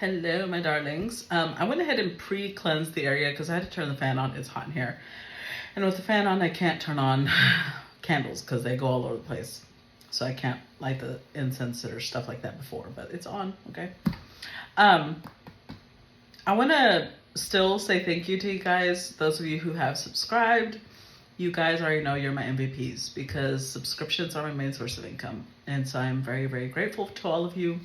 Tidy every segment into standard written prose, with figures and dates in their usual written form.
Hello, my darlings. I went ahead and pre-cleansed the area because I had to turn the fan on. It's hot in here. And with the fan on, I can't turn on candles because they go all over the place. So I can't light the incense or stuff like that before, but it's on, okay? I want to still say thank you to you guys. Those of you who have subscribed, you guys already know you're my MVPs because subscriptions are my main source of income. And so I'm very, very grateful to all of you.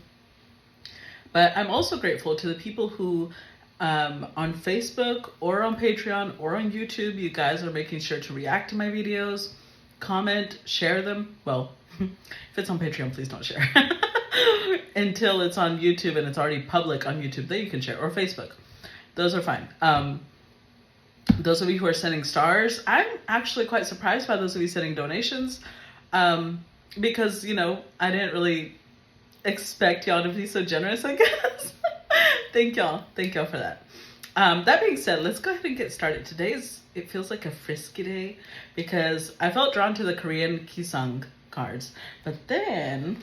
But I'm also grateful to the people who on Facebook or on Patreon or on YouTube, you guys are making sure to react to my videos, comment, share them. Well, if it's on Patreon, please don't share. Until it's on YouTube and it's already public on YouTube, then you can share, or Facebook. Those are fine. Those of you who are sending stars, I'm actually quite surprised by those of you sending donations because, you know, I didn't really expect y'all to be so generous, I guess. Thank y'all for that. That being said, let's go ahead and get started. It feels like a frisky day because I felt drawn to the Korean Kisaeng cards, but then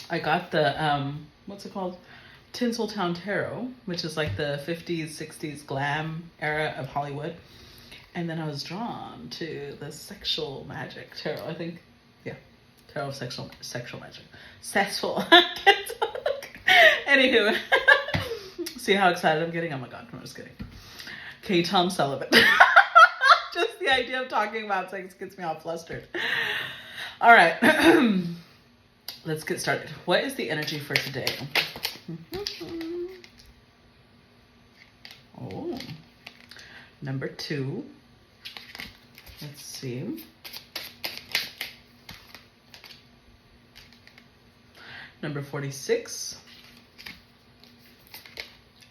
I got the what's it called, Tinseltown Tarot, which is like the 50s 60s glam era of Hollywood, and then I was drawn to the sexual magic tarot. I think, yeah, tarot of sexual magic. Sexual. Anywho, see how excited I'm getting? Oh my god, I'm just kidding. Can you tell I'm celibate? Just the idea of talking about sex gets me all flustered. All right, let's get started. What is the energy for today? Oh, number 2. Let's see. Number 46.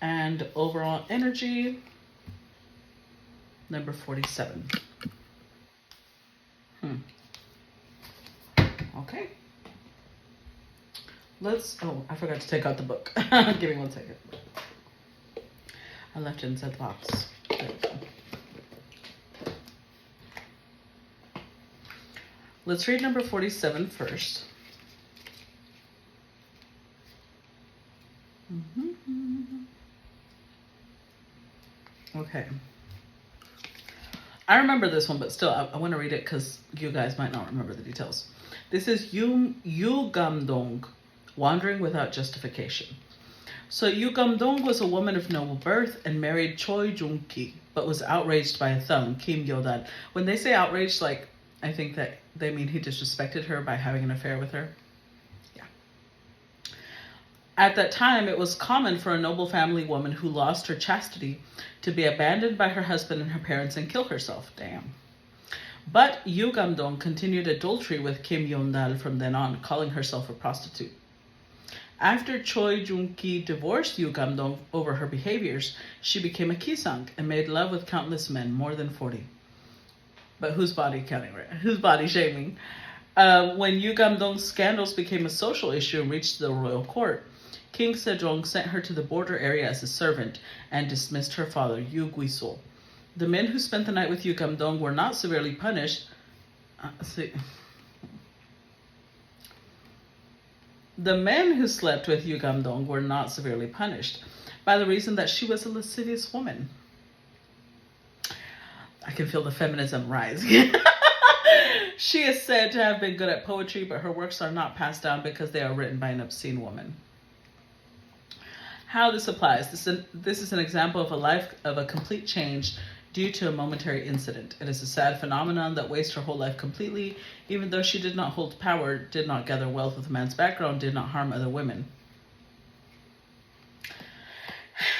And overall energy, number 47. Okay. Oh, I forgot to take out the book. Give me 1 second. I left it inside the box. There we go. Let's read number 47 first. Okay. I remember this one, but still, I want to read it because you guys might not remember the details. This is Yu Gamdong, wandering without justification. So Yu Gamdong was a woman of noble birth and married Choi Jung-ki, but was outraged by a thug, Kim Yo-dan. When they say outraged, like, I think that they mean he disrespected her by having an affair with her. Yeah. At that time, it was common for a noble family woman who lost her chastity to be abandoned by her husband and her parents and kill herself. Damn. But Yu Gamdong continued adultery with Kim Yon-dal from then on, calling herself a prostitute. After Choi Jung-ki divorced Yu Gamdong over her behaviors, she became a Kisaeng and made love with countless men, more than 40. But whose body counting, right? Whose body shaming? When Yu Gamdong's scandals became a social issue and reached the royal court, King Sejong sent her to the border area as a servant and dismissed her father, Yu Guiso. The men who spent the night with Yu Gamdong were not severely punished. The men who slept with Yu Gamdong were not severely punished by the reason that she was a lascivious woman. I can feel the feminism rising. She is said to have been good at poetry, but her works are not passed down because they are written by an obscene woman. How this applies. This is an example of a life of a complete change due to a momentary incident. It is a sad phenomenon that wastes her whole life completely, even though she did not hold power, did not gather wealth with a man's background, did not harm other women.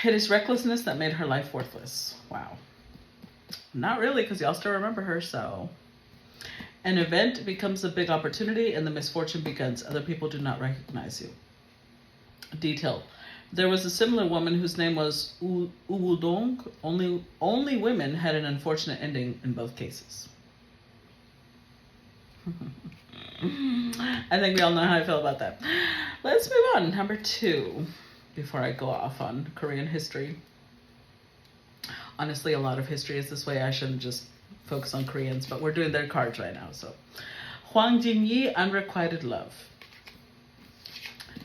It is recklessness that made her life worthless. Wow. Not really, because y'all still remember her, so. An event becomes a big opportunity and the misfortune begins. Other people do not recognize you. Detail. There was a similar woman whose name was Uwudong. Only women had an unfortunate ending in both cases. I think we all know how I feel about that. Let's move on. Number 2, before I go off on Korean history. Honestly, a lot of history is this way. I shouldn't just focus on Koreans, but we're doing their cards right now. So, Hwang Jin-yi, Unrequited Love.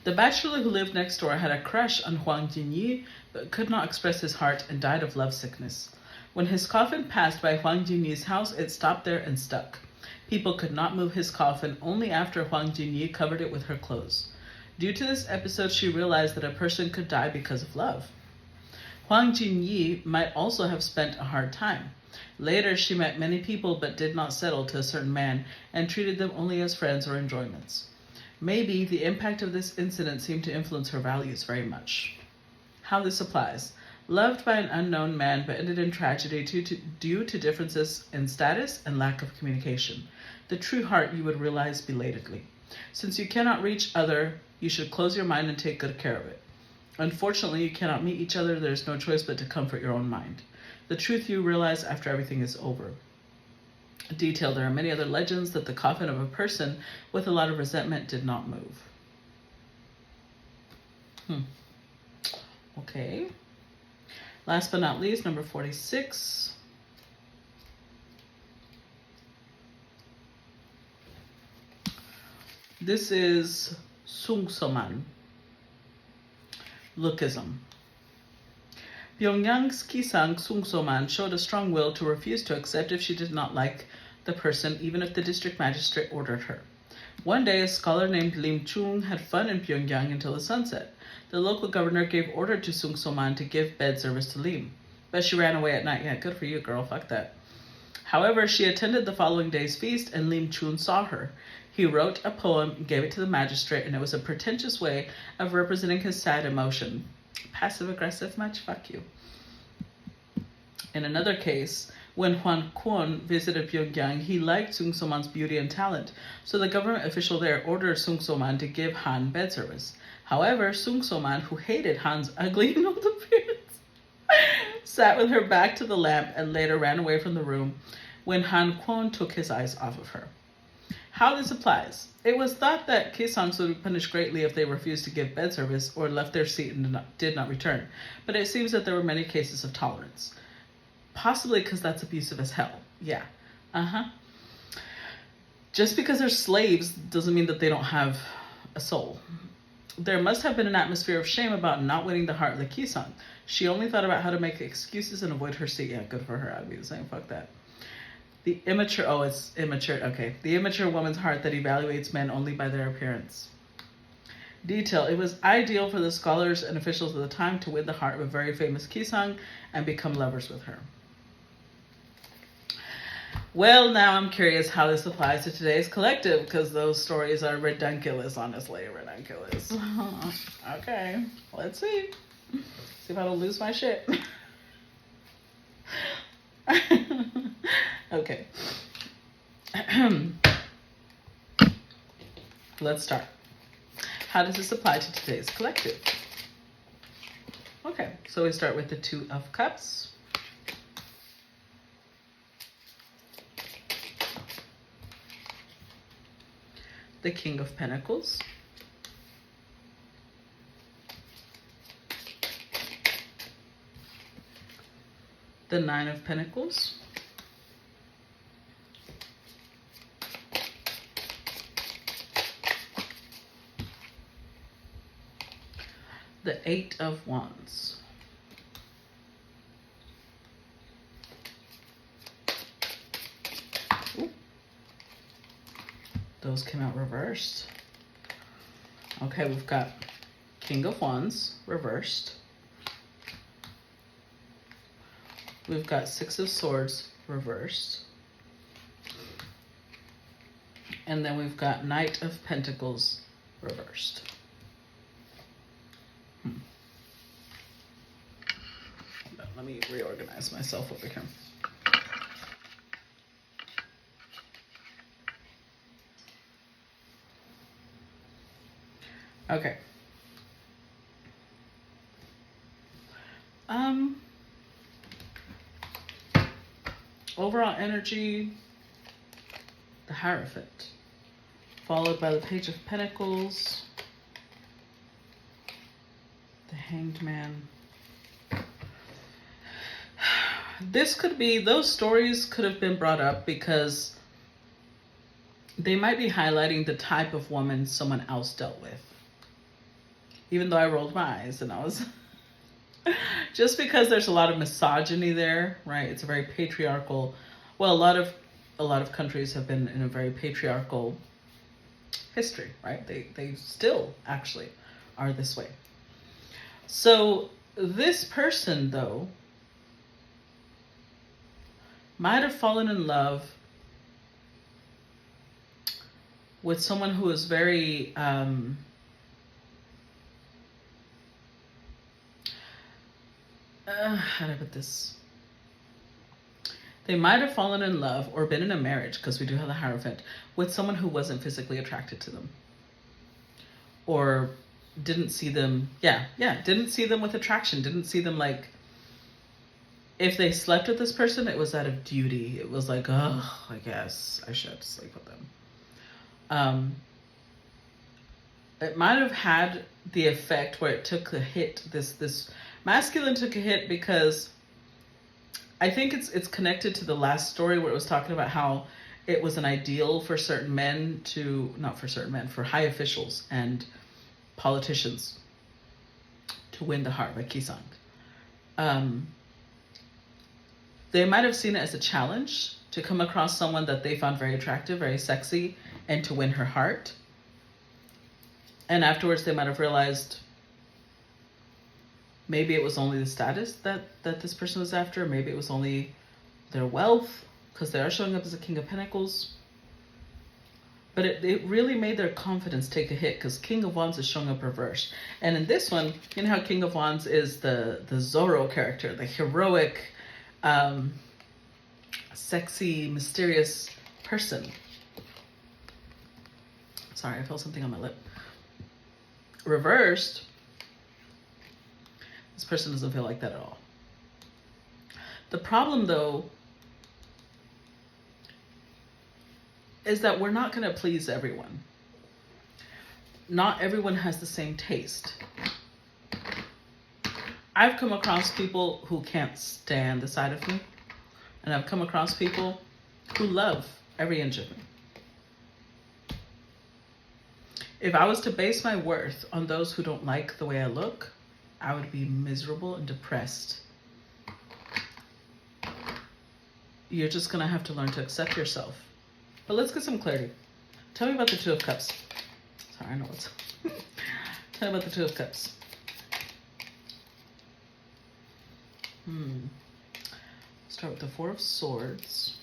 The bachelor who lived next door had a crush on Huang Jinyi, but could not express his heart and died of love sickness. When his coffin passed by Huang Jinyi's house, it stopped there and stuck. People could not move his coffin only after Huang Jinyi covered it with her clothes. Due to this episode, she realized that a person could die because of love. Huang Jinyi might also have spent a hard time. Later, she met many people but did not settle to a certain man and treated them only as friends or enjoyments. Maybe the impact of this incident seemed to influence her values very much. How this applies. Loved by an unknown man but ended in tragedy due to differences in status and lack of communication. The true heart you would realize belatedly. Since you cannot reach other, you should close your mind and take good care of it. Unfortunately, you cannot meet each other. There is no choice but to comfort your own mind. The truth you realize after everything is over. Detail, there are many other legends that the coffin of a person with a lot of resentment did not move. Okay. Last but not least, number 46. This is Sungsoman. Lookism. Pyongyang's Kisaeng Sungsoman showed a strong will to refuse to accept if she did not like the person, even if the district magistrate ordered her. One day, a scholar named Lim Chung had fun in Pyongyang until the sunset. The local governor gave order to Sungsoman to give bed service to Lim. But she ran away at night. Yeah, good for you, girl. Fuck that. However, she attended the following day's feast, and Lim Chung saw her. He wrote a poem, gave it to the magistrate, and it was a pretentious way of representing his sad emotion. Passive-aggressive much? Fuck you. In another case, when Huan Kwon visited Pyongyang, he liked Sungsoman's beauty and talent, so the government official there ordered Sungsoman to give Han bed service. However, Sungsoman, who hated Han's ugly nose appearance, sat with her back to the lamp and later ran away from the room when Han Kwon took his eyes off of her. How this applies. It was thought that Kisaeng would be punished greatly if they refused to give bed service or left their seat and did not return, but it seems that there were many cases of tolerance. Possibly because that's abusive as hell. Yeah. Just because they're slaves doesn't mean that they don't have a soul. There must have been an atmosphere of shame about not winning the heart of the Kisaeng. She only thought about how to make excuses and avoid her seat. Yeah, good for her. I'd be the same. Fuck that. The immature woman's heart that evaluates men only by their appearance. Detail, it was ideal for the scholars and officials of the time to win the heart of a very famous Kisaeng and become lovers with her. Well, now I'm curious how this applies to today's collective, because those stories are ridiculous, honestly, ridiculous. Okay, let's see. See if I don't lose my shit. Okay. Let's start. How does this apply to today's collective? Okay, so we start with the Two of Cups. The King of Pentacles. The Nine of Pentacles. The Eight of Wands. Ooh. Those came out reversed. Okay, we've got King of Wands reversed. We've got Six of Swords reversed. And then we've got Knight of Pentacles reversed. Let me reorganize myself over here. Okay. Overall energy, the Hierophant, followed by the Page of Pentacles, the Hanged Man. This could be, those stories could have been brought up because they might be highlighting the type of woman someone else dealt with. even though I rolled my eyes and I was just because there's a lot of misogyny there, right? It's a very patriarchal, well, a lot of countries have been in a very patriarchal history, right? They still actually are this way. So this person, though, might have fallen in love with someone who is very how do I put this? They might have fallen in love or been in a marriage, because we do have the Hierophant, with someone who wasn't physically attracted to them. Or didn't see them, didn't see them with attraction, didn't see them like, if they slept with this person, it was out of duty. It was like, oh, I guess I should sleep with them. It might have had the effect where it took a hit. This masculine took a hit because I think it's connected to the last story where it was talking about how it was an ideal for certain men to, not for certain men, for high officials and politicians to win the heart by Kisaeng. They might have seen it as a challenge to come across someone that they found very attractive, very sexy, and to win her heart. And afterwards they might have realized maybe it was only the status that this person was after. Maybe it was only their wealth, because they are showing up as a King of Pentacles. But it really made their confidence take a hit, because King of Wands is showing up reversed. And in this one, you know how King of Wands is the Zorro character, the heroic, sexy, mysterious person. Sorry, I felt something on my lip. Reversed, this person doesn't feel like that at all. The problem, though, is that we're not going to please everyone. Not everyone has the same taste. I've come across people who can't stand the side of me, and I've come across people who love every inch of me. If I was to base my worth on those who don't like the way I look, I would be miserable and depressed. You're just going to have to learn to accept yourself. But let's get some clarity. Tell me about the Two of Cups. Sorry, I know what's... Tell me about the Two of Cups. Start with the Four of Swords.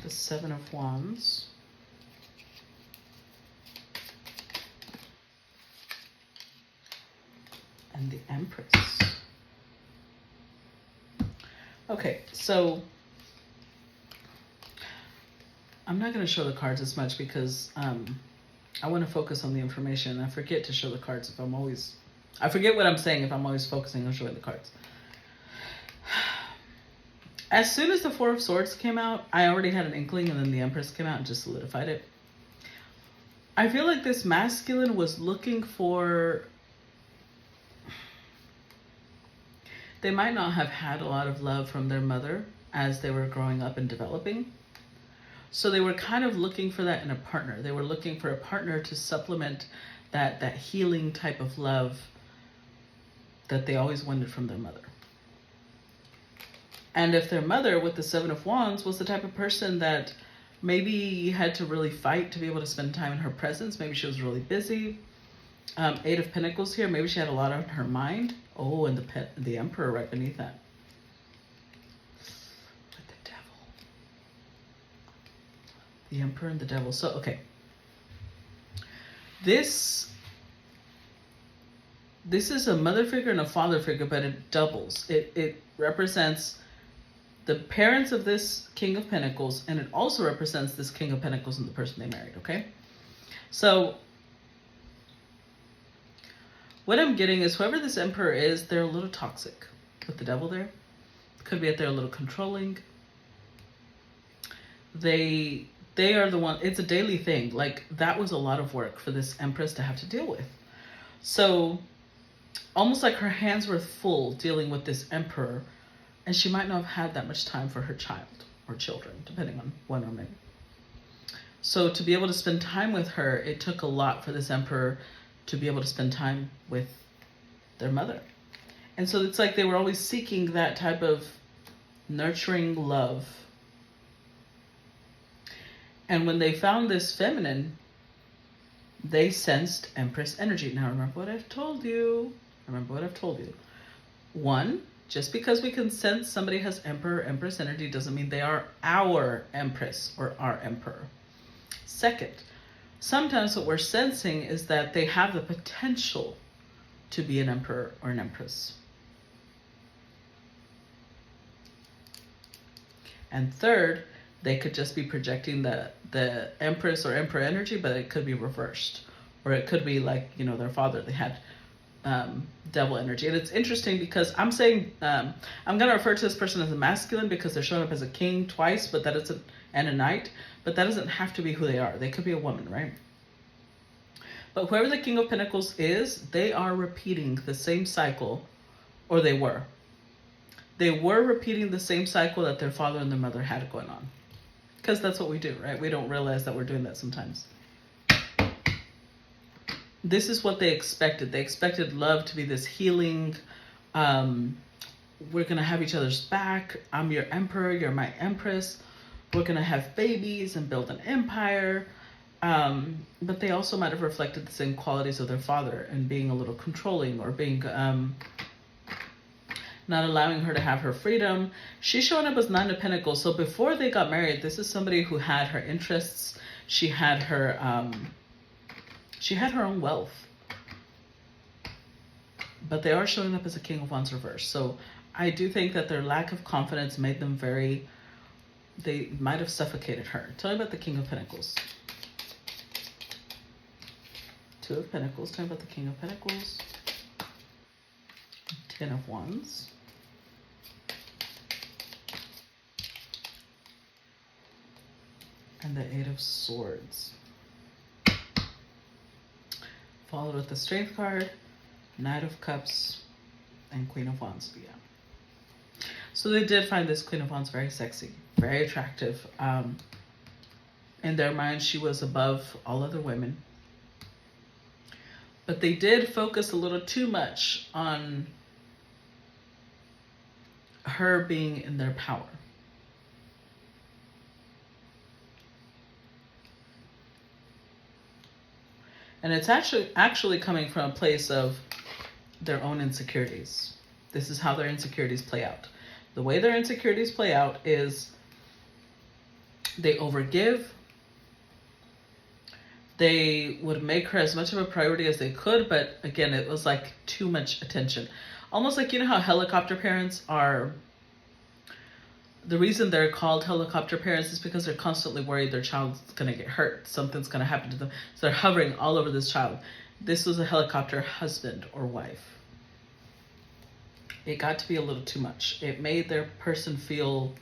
The Seven of Wands. And the Empress. Okay, so I'm not going to show the cards as much because I want to focus on the information. I forget to show the cards if I forget what I'm saying if I'm always focusing on showing the cards. As soon as the Four of Swords came out, I already had an inkling, and then the Empress came out and just solidified it. I feel like this masculine was looking for... They might not have had a lot of love from their mother as they were growing up and developing. So they were kind of looking for that in a partner. They were looking for a partner to supplement that healing type of love that they always wanted from their mother. And if their mother, with the Seven of Wands, was the type of person that maybe had to really fight to be able to spend time in her presence, maybe she was really busy. Eight of Pentacles here, maybe she had a lot on her mind. Oh, and the Emperor right beneath that. With the Devil. The Emperor and the Devil. So, okay. This is a mother figure and a father figure, but it doubles. It represents the parents of this King of Pentacles, and it also represents this King of Pentacles and the person they married, okay? So what I'm getting is whoever this Emperor is, they're a little toxic with the Devil there. Could be that they're a little controlling. They are the one, it's a daily thing. Like, that was a lot of work for this Empress to have to deal with. So almost like her hands were full dealing with this Emperor, and she might not have had that much time for her child or children, depending on when or maybe. So to be able to spend time with her, it took a lot for this emperor to be able to spend time with their mother. And so it's like they were always seeking that type of nurturing love. And when they found this feminine, they sensed Empress energy. Now remember what I've told you. Remember what I've told you. One, just because we can sense somebody has Emperor, Empress energy doesn't mean they are our Empress or our Emperor. Second, sometimes what we're sensing is that they have the potential to be an Emperor or an Empress. And third, they could just be projecting the Empress or Emperor energy, but it could be reversed. Or it could be like, you know, their father, they had devil energy. And it's interesting because I'm saying, I'm going to refer to this person as a masculine because they're showing up as a king twice, but that isn't, and a knight, but that doesn't have to be who they are. They could be a woman, right? But whoever the King of Pentacles is, they are repeating the same cycle, or they were. They were repeating the same cycle that their father and their mother had going on. Because that's what we do, right? We don't realize that we're doing that sometimes. This is what they expected. They expected love to be this healing, we're going to have each other's back. I'm your emperor, you're my empress. We're going to have babies and build an empire. But they also might have reflected the same qualities of their father and being a little controlling or being not allowing her to have her freedom. She's showing up as Nine of Pentacles. So before they got married, this is somebody who had her interests. She had her own wealth. But they are showing up as a King of Wands reverse. So I do think that their lack of confidence made them they might have suffocated her. Tell me about the King of Pentacles. Two of Pentacles. Tell me about the King of Pentacles. Ten of Wands. And the Eight of Swords. Followed with the Strength card, Knight of Cups, and Queen of Wands. Yeah. So they did find this Queen of Wands very sexy, very attractive. In their mind, she was above all other women. But they did focus a little too much on her being in their power. And it's actually coming from a place of their own insecurities. This is how their insecurities play out. The way their insecurities play out is they overgive. They would make her as much of a priority as they could, but again, it was like too much attention. Almost like, you know how helicopter parents are, the reason they're called helicopter parents is because they're constantly worried their child's going to get hurt. Something's going to happen to them. So they're hovering all over this child. This was a helicopter husband or wife. It got to be a little too much. It made their person feel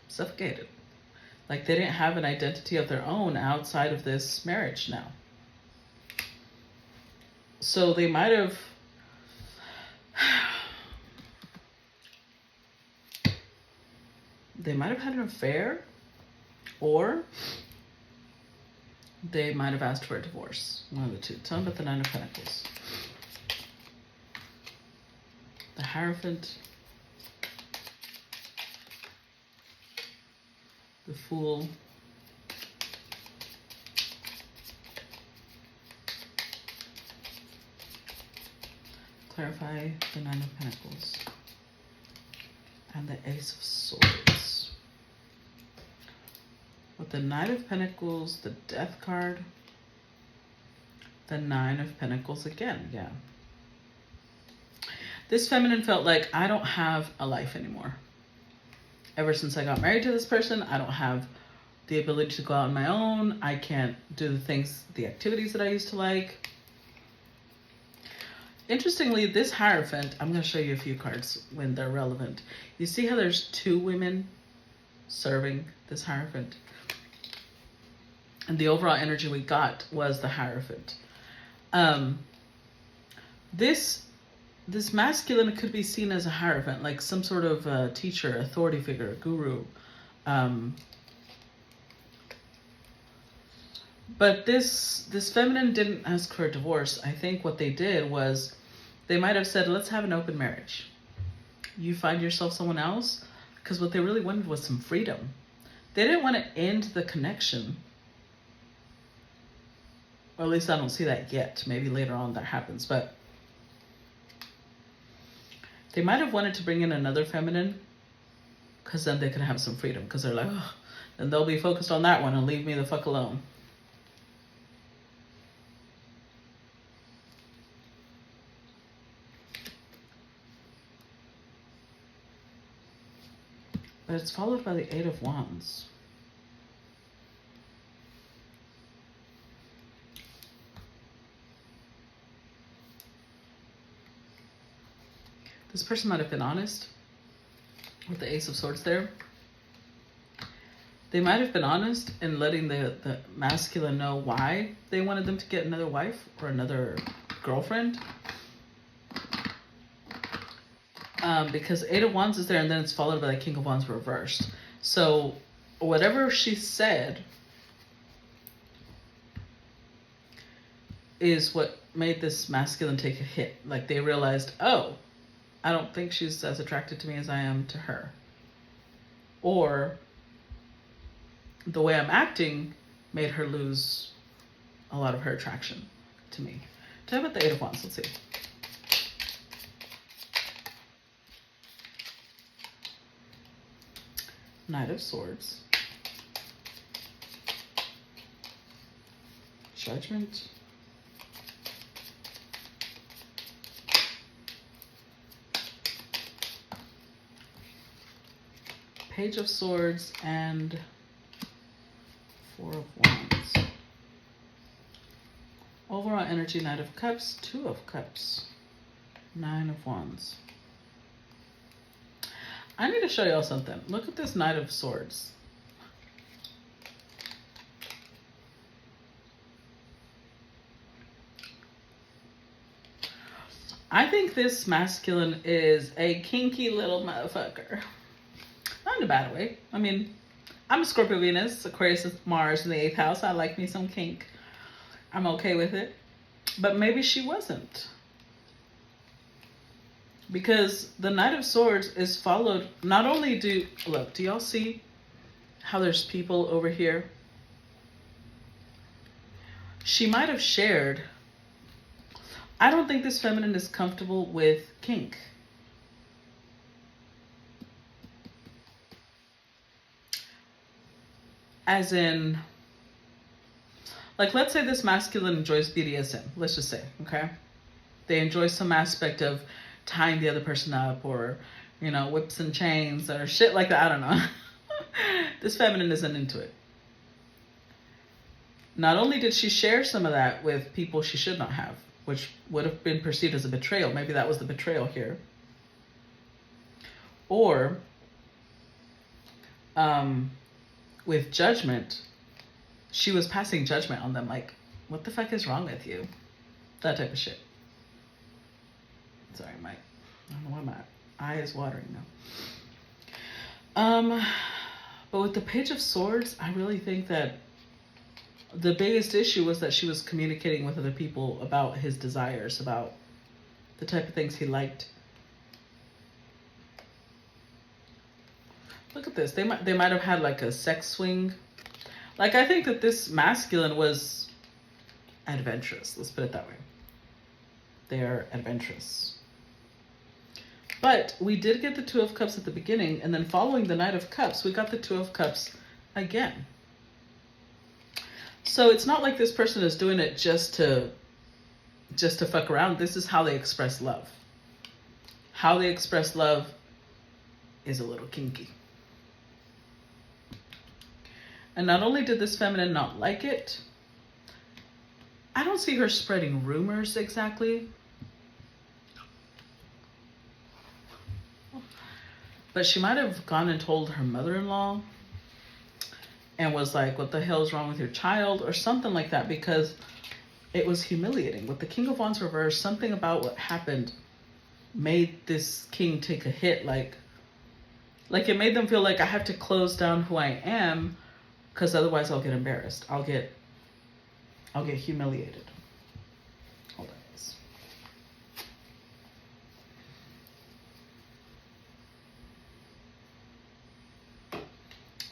suffocated. Like they didn't have an identity of their own outside of this marriage now. So they might have had an affair, or they might have asked for a divorce. One of the two. Tell me about the Nine of Pentacles. The Hierophant. The Fool. Clarify the Nine of Pentacles. And the Ace of Swords. With the Knight of Pentacles, the Death card, the Nine of Pentacles again, yeah. This feminine felt like, I don't have a life anymore. Ever since I got married to this person, I don't have the ability to go out on my own. I can't do the activities that I used to like. Interestingly, this Hierophant, I'm going to show you a few cards when they're relevant. You see how there's two women serving this Hierophant? And the overall energy we got was the Hierophant. This masculine could be seen as a Hierophant, like some sort of teacher, authority figure, guru. But this feminine didn't ask for a divorce. I think what they did was they might have said, let's have an open marriage. You find yourself someone else, because what they really wanted was some freedom. They didn't want to end the connection. Or at least I don't see that yet. Maybe later on that happens. But they might have wanted to bring in another feminine, because then they could have some freedom. Because they're like, oh, then they'll be focused on that one and leave me the fuck alone. But it's followed by the Eight of Wands. This person might have been honest with the Ace of Swords there. They might have been honest in letting the masculine know why they wanted them to get another wife or another girlfriend. Because Eight of Wands is there, and then it's followed by the King of Wands reversed. So whatever she said is what made this masculine take a hit. Like they realized, oh, I don't think she's as attracted to me as I am to her. Or the way I'm acting made her lose a lot of her attraction to me. Tell me about the Eight of Wands. Let's see. Knight of Swords. Judgment. Page of Swords and Four of Wands. Overall energy, Knight of Cups, Two of Cups, Nine of Wands. I need to show y'all something. Look at this Knight of Swords. I think this masculine is a kinky little motherfucker. Not in a bad way. I mean, I'm a Scorpio Venus, Aquarius with Mars in the 8th house. I like me some kink. I'm okay with it. But maybe she wasn't. Because the Knight of Swords is followed, not only do y'all see how there's people over here? She might have shared. I don't think this feminine is comfortable with kink. As in, like, let's say this masculine enjoys BDSM. Let's just say, okay? They enjoy some aspect of tying the other person up, or, you know, whips and chains or shit like that. I don't know. This feminine isn't into it. Not only did she share some of that with people she should not have, which would have been perceived as a betrayal. Maybe that was the betrayal here. Or with judgment, she was passing judgment on them, like, what the fuck is wrong with you? That type of shit. Sorry, I don't know why my eye is watering now. But with the Page of Swords, I really think that the biggest issue was that she was communicating with other people about his desires, about the type of things he liked. Look at this. They might have had like a sex swing. Like, I think that this masculine was adventurous. Let's put it that way. They are adventurous. But we did get the Two of Cups at the beginning, and then following the Knight of Cups, we got the Two of Cups again. So it's not like this person is doing it just to fuck around. This is how they express love. How they express love is a little kinky. And not only did this feminine not like it, I don't see her spreading rumors exactly. But she might have gone and told her mother-in-law and was like, what the hell is wrong with your child? Or something like that, because it was humiliating. With the King of Wands reversed, something about what happened made this king take a hit. Like it made them feel like I have to close down who I am, because otherwise I'll get embarrassed. I'll get I'll get humiliated. Hold on, guys.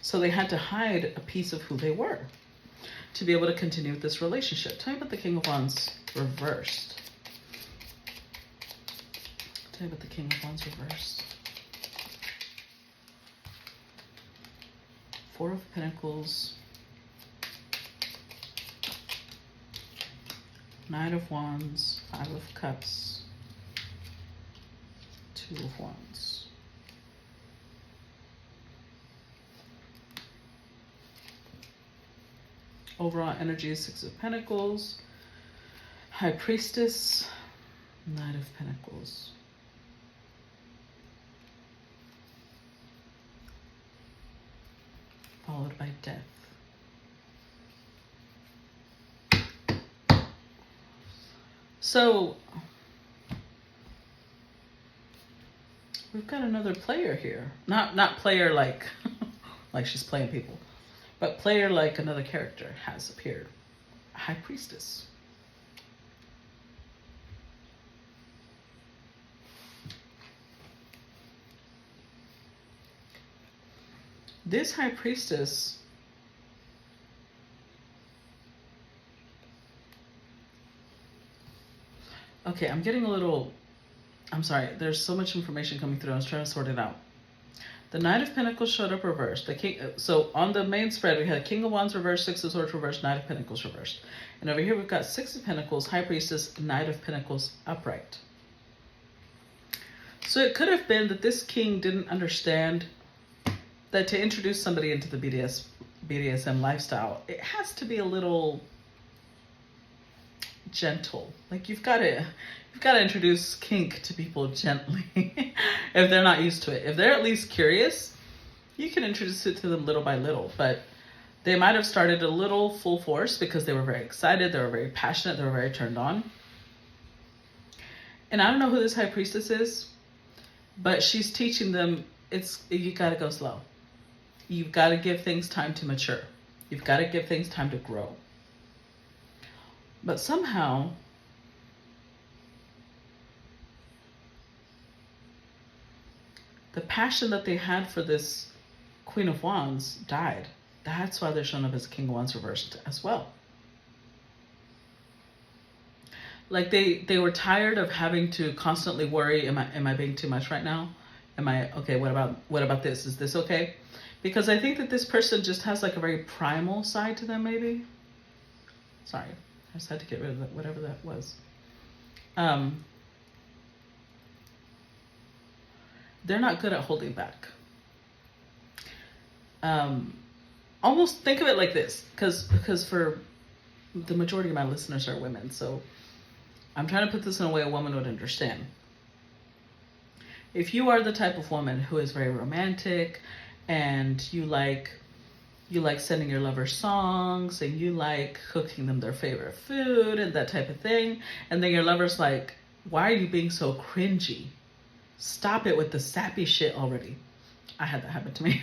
So they had to hide a piece of who they were to be able to continue with this relationship. Tell me about the King of Wands reversed. Tell me about the King of Wands reversed. Four of Pentacles. Knight of Wands. Five of Cups. Two of Wands. Overall energy is Six of Pentacles, High Priestess, Knight of Pentacles. Followed by Death. So, we've got another player here. Not player like, like she's playing people. But player like another character has appeared. High Priestess. This High Priestess okay, I'm getting a little, I'm sorry, there's so much information coming through. I was trying to sort it out. The Knight of Pentacles showed up reversed. The King, so on the main spread, we had King of Wands reversed, Six of Swords reversed, Knight of Pentacles reversed. And over here, we've got Six of Pentacles, High Priestess, Knight of Pentacles upright. So it could have been that this king didn't understand that to introduce somebody into the BDSM lifestyle, it has to be a little gentle. Like you've got to introduce kink to people gently if they're not used to it. If they're at least curious, you can introduce it to them little by little. But they might have started a little full force because they were very excited, they were very passionate, they were very turned on. And I don't know who this High Priestess is, but she's teaching them you got to go slow. You've got to give things time to mature. You've got to give things time to grow. But somehow, the passion that they had for this Queen of Wands died. That's why they're shown up as King of Wands reversed as well. Like they were tired of having to constantly worry, am I being too much right now? Am I okay? What about this? Is this okay? Because I think that this person just has like a very primal side to them, maybe. Sorry, I just had to get rid of that, whatever that was. They're not good at holding back. Almost think of it like this, because for the majority of my listeners are women, so I'm trying to put this in a way a woman would understand. If you are the type of woman who is very romantic and you like sending your lover songs and you like cooking them their favorite food and that type of thing, and then your lover's like, why are you being so cringy? Stop it with the sappy shit already. I had that happen to me.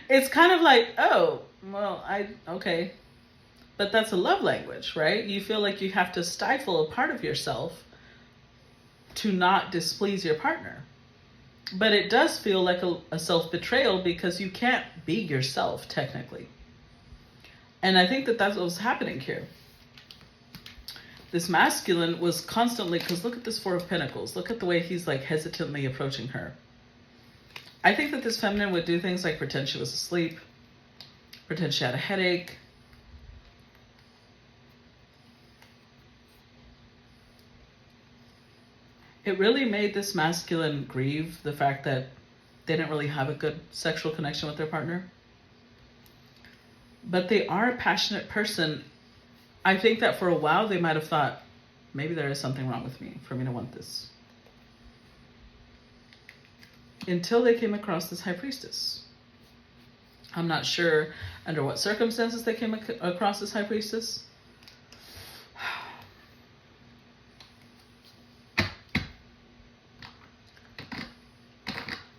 It's kind of like, oh, well, okay. But that's a love language, right? You feel like you have to stifle a part of yourself to not displease your partner. But it does feel like a self-betrayal because you can't be yourself, technically. And I think that that's what was happening here. This masculine was constantly, because look at this Four of Pentacles. Look at the way he's like hesitantly approaching her. I think that this feminine would do things like pretend she was asleep, pretend she had a headache. It really made this masculine grieve the fact that they didn't really have a good sexual connection with their partner. But they are a passionate person. I think that for a while they might have thought, maybe there is something wrong with me for me to want this. Until they came across this High Priestess. I'm not sure under what circumstances they came across this High Priestess.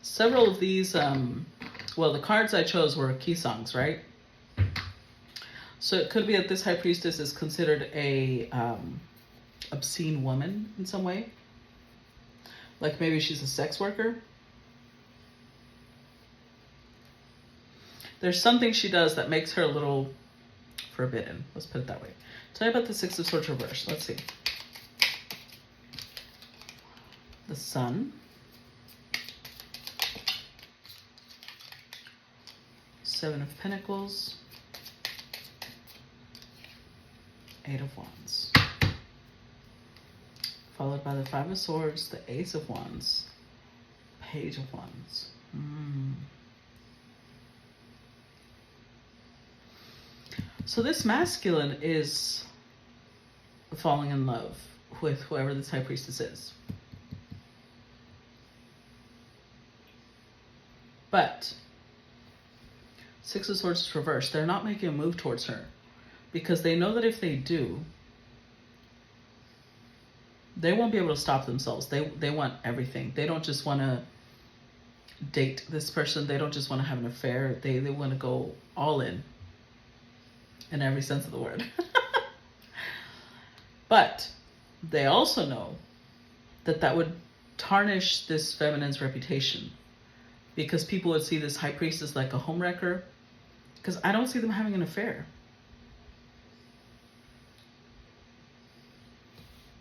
Several of these, well, the cards I chose were Kisaengs, right? So it could be that this high priestess is considered a obscene woman in some way. Like maybe she's a sex worker. There's something she does that makes her a little forbidden. Let's put it that way. Tell me about the Six of Swords reverse. Let's see. The Sun. Seven of Pentacles. Eight of Wands. Followed by the Five of Swords, the Ace of Wands, Page of Wands. So this masculine is falling in love with whoever this high priestess is. But Six of Swords is reversed. They're not making a move towards her because they know that if they do, they won't be able to stop themselves. They want everything. They don't just want to date this person. They don't just want to have an affair. They want to go all in every sense of the word. But they also know that that would tarnish this feminine's reputation because people would see this high priestess like a homewrecker, because I don't see them having an affair.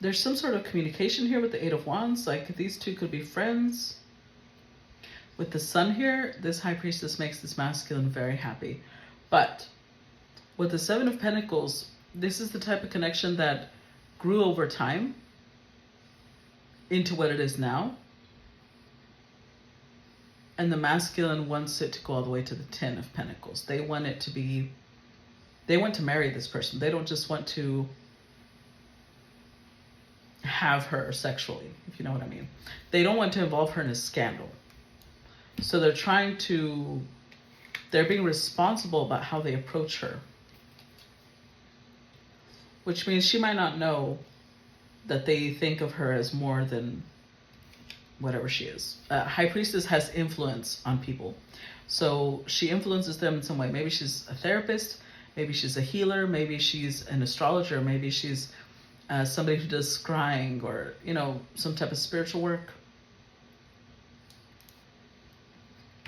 There's some sort of communication here with the Eight of Wands. Like these two could be friends. With the Sun here, this high priestess makes this masculine very happy. But with the Seven of Pentacles, this is the type of connection that grew over time into what it is now. And the masculine wants it to go all the way to the Ten of Pentacles. They want it to be, they want to marry this person. They don't just want to have her sexually, if you know what I mean. They don't want to involve her in a scandal. So they're being responsible about how they approach her. Which means she might not know that they think of her as more than whatever she is. High Priestess has influence on people. So she influences them in some way. Maybe she's a therapist. Maybe she's a healer. Maybe she's an astrologer. Maybe she's somebody who does scrying or, some type of spiritual work.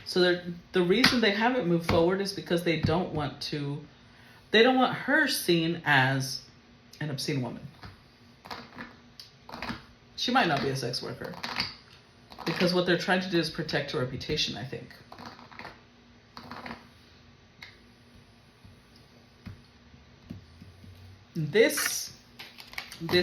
So the reason they haven't moved forward is because they don't want her seen as an obscene woman. She might not be a sex worker because what they're trying to do is protect her reputation, I think. This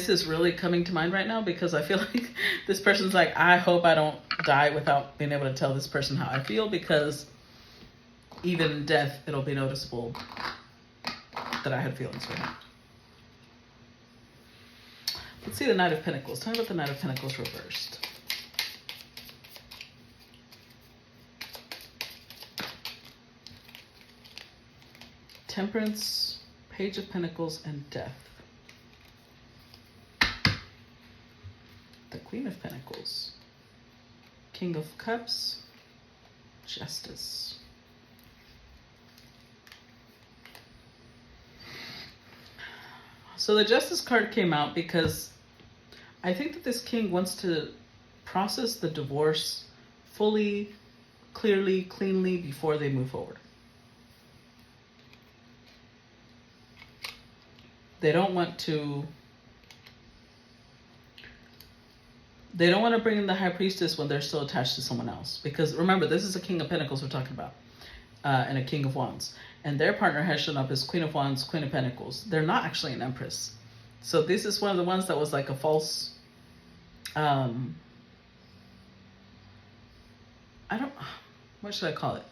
is really coming to mind right now because I feel like this person's like, I hope I don't die without being able to tell this person how I feel, because even in death, it'll be noticeable that I had feelings for him. Let's see the Knight of Pentacles. Tell me about the Knight of Pentacles reversed. Temperance, Page of Pentacles, and Death. The Queen of Pentacles, King of Cups, Justice. So the Justice card came out because I think that this king wants to process the divorce fully, clearly, cleanly before they move forward. They don't want to bring in the High Priestess when they're still attached to someone else. Because remember, this is a King of Pentacles we're talking about. And a King of Wands. And their partner has shown up as Queen of Wands, Queen of Pentacles. They're not actually an Empress. So this is one of the ones that was like a false... what should I call it?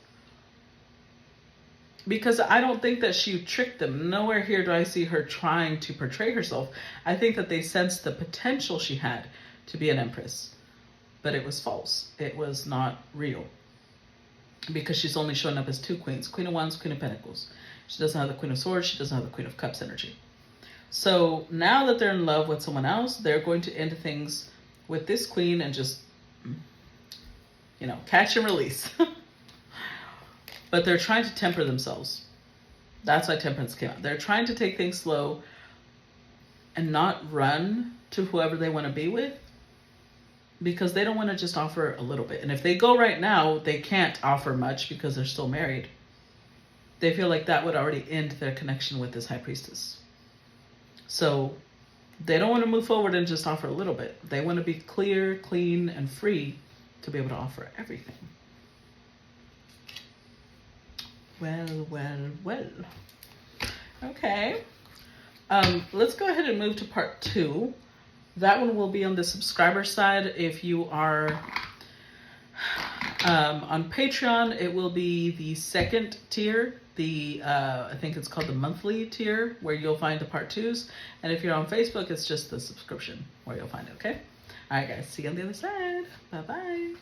Because I don't think that she tricked them. Nowhere here do I see her trying to portray herself. I think that they sensed the potential she had to be an Empress. But it was false. It was not real. Because she's only showing up as two queens. Queen of Wands, Queen of Pentacles. She doesn't have the Queen of Swords. She doesn't have the Queen of Cups energy. So now that they're in love with someone else, they're going to end things with this queen and just, catch and release. But they're trying to temper themselves. That's why Temperance came out. They're trying to take things slow and not run to whoever they want to be with, because they don't want to just offer a little bit. And if they go right now, they can't offer much because they're still married. They feel like that would already end their connection with this high priestess. So they don't want to move forward and just offer a little bit. They want to be clear, clean, and free to be able to offer everything. Well, well, well. Okay. Let's go ahead and move to part 2. That one will be on the subscriber side. If you are on Patreon, it will be the second tier. I think it's called the monthly tier, where you'll find the part 2s. And if you're on Facebook, it's just the subscription where you'll find it, okay? All right, guys. See you on the other side. Bye-bye.